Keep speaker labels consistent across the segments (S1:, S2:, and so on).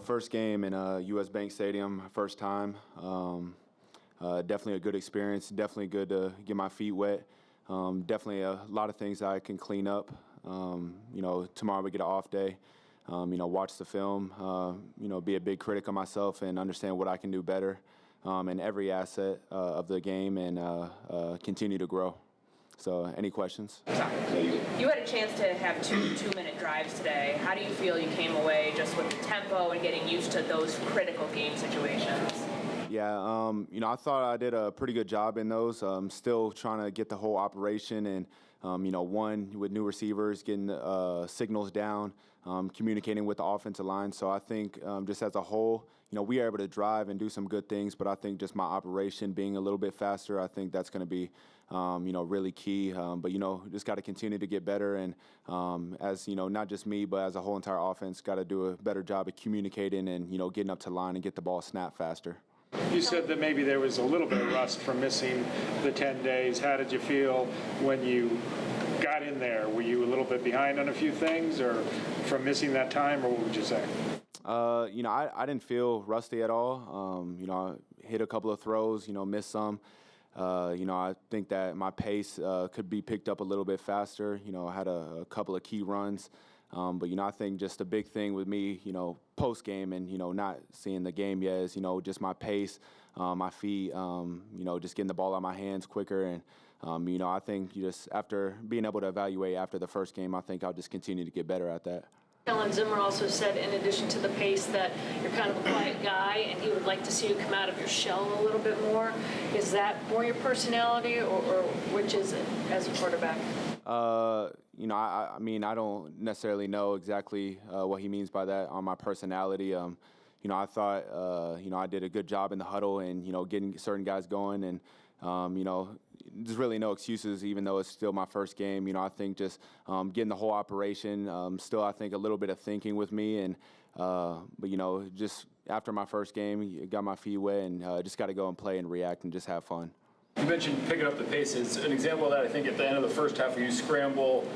S1: First game in U.S. Bank Stadium, first time. Definitely a good experience. Definitely good to get my feet wet. Definitely a lot of things I can clean up. Tomorrow we get an off day. Watch the film. Be a big critic of myself and understand what I can do better in every asset of the game and continue to grow. So, any questions?
S2: You had a chance to have two-minute drives today. How do you feel you came away just with the tempo and getting used to those critical game situations?
S1: Yeah, I thought I did a pretty good job in those. Still trying to get the whole operation and, one, with new receivers, getting signals down, communicating with the offensive line. So I think just as a whole, we are able to drive and do some good things, but I think just my operation being a little bit faster, I think that's going to be, really key. But just got to continue to get better. And as, not just me, but as a whole entire offense, got to do a better job of communicating and, getting up to line and get the ball snapped faster.
S3: You said that maybe there was a little bit of rust from missing the 10 days. How did you feel when you got in there? Were you a little bit behind on a few things or from missing that time, or what would you say?
S1: I didn't feel rusty at all. I hit a couple of throws, missed some. I think that my pace could be picked up a little bit faster. I had a couple of key runs. But I think just a big thing with me, post-game and, not seeing the game yet is, just my pace, my feet, just getting the ball out of my hands quicker. And, I think just after being able to evaluate after the first game, I think I'll just continue to get better at that.
S4: Kellen Zimmer also said, in addition to the pace, that you're kind of a quiet guy and he would like to see you come out of your shell a little bit more. Is that more your personality or which is it as a quarterback?
S1: I don't necessarily know exactly what he means by that on my personality. I thought, I did a good job in the huddle and, getting certain guys going and, there's really no excuses, even though it's still my first game. I think just getting the whole operation, still I think a little bit of thinking with me. And, but, just after my first game, got my feet wet and just got to go and play and react and just have fun.
S5: You mentioned picking up the paces. An example of that, I think, at the end of the first half, where you scramble,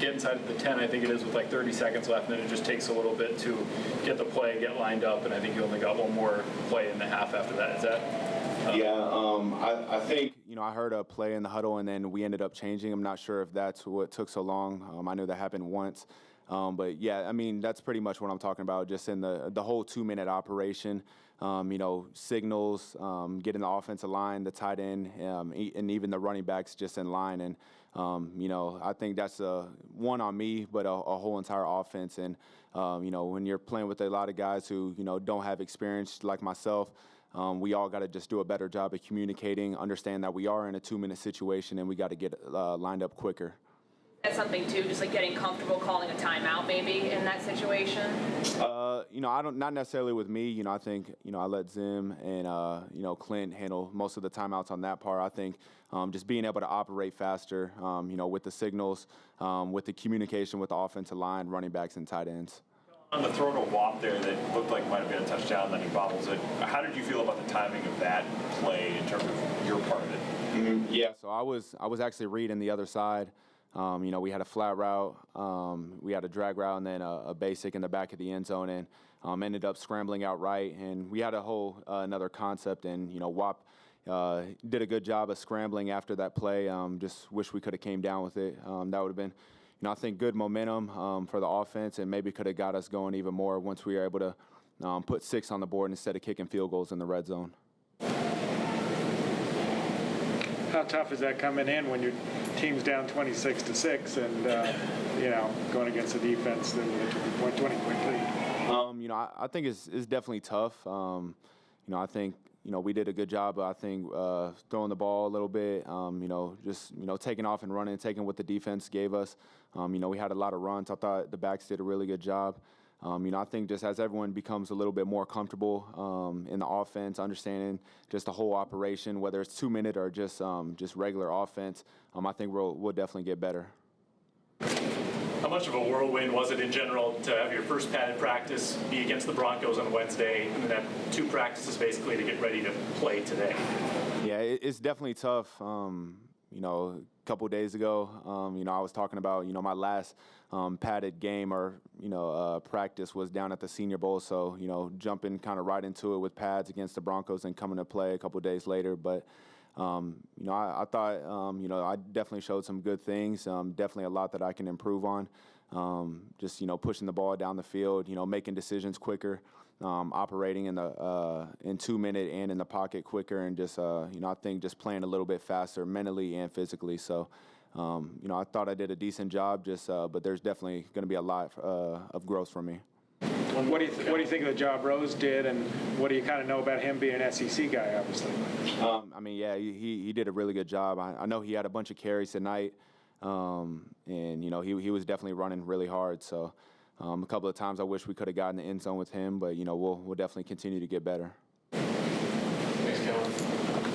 S5: get inside the 10, I think it is, with like 30 seconds left, and then it just takes a little bit to get the play, get lined up, and I think you only got one more play in the half after that. Is that?
S1: I think, I heard a play in the huddle, and then we ended up changing. I'm not sure if that's what took so long. I knew that happened once. But, yeah, that's pretty much what I'm talking about, just in the whole 2-minute operation, signals, getting the offensive line, the tight end, and even the running backs just in line. And, I think that's one on me, but a whole entire offense. And, when you're playing with a lot of guys who, don't have experience like myself, we all got to just do a better job of communicating, understand that we are in a 2-minute situation, and we got to get lined up quicker.
S2: That's something too, just like getting comfortable calling a timeout maybe in that situation?
S1: Not necessarily with me. I think, I let Zim and, Clint handle most of the timeouts on that part. I think just being able to operate faster, with the signals, with the communication with the offensive line, running backs, and tight ends.
S6: On the throw to Wap there that looked like might have been a touchdown, then he bobbles it. How did you feel about the timing of that play in terms of your part of it?
S1: Mm-hmm. Yeah, so I was actually reading the other side. We had a flat route, we had a drag route, and then a basic in the back of the end zone, and ended up scrambling out right. And we had a whole another concept, and Wap did a good job of scrambling after that play. Just wish we could have came down with it. That would have been, I think, good momentum for the offense, and maybe could have got us going even more once we were able to put 6 on the board instead of kicking field goals in the red zone.
S3: How tough is that coming in when your team's down 26-6 and going against a defense that took a 20-point lead?
S1: I think it's definitely tough. I think we did a good job. I think throwing the ball a little bit. Just taking off and running, taking what the defense gave us. We had a lot of runs. I thought the backs did a really good job. I think just as everyone becomes a little bit more comfortable in the offense, understanding just the whole operation, whether it's 2-minute or just regular offense, I think we'll definitely get better.
S7: How much of a whirlwind was it in general to have your first padded practice be against the Broncos on Wednesday and then have 2 practices basically to get ready to play today?
S1: Yeah, it's definitely tough. a couple days ago, I was talking about, my last padded game or, practice was down at the Senior Bowl. So, jumping kind of right into it with pads against the Broncos and coming to play a couple days later. But, I thought, I definitely showed some good things, definitely a lot that I can improve on. Just, pushing the ball down the field, making decisions quicker. Operating in 2 minute and in the pocket quicker, and just I think just playing a little bit faster mentally and physically. So I thought I did a decent job. But there's definitely going to be a lot of growth for me.
S3: What do you think of the job Rose did, and what do you kind of know about him being an SEC guy, obviously?
S1: He did a really good job. I know he had a bunch of carries tonight, and he was definitely running really hard. So. A couple of times I wish we could have gotten the end zone with him, but we'll definitely continue to get better.
S8: Thanks, Kellen.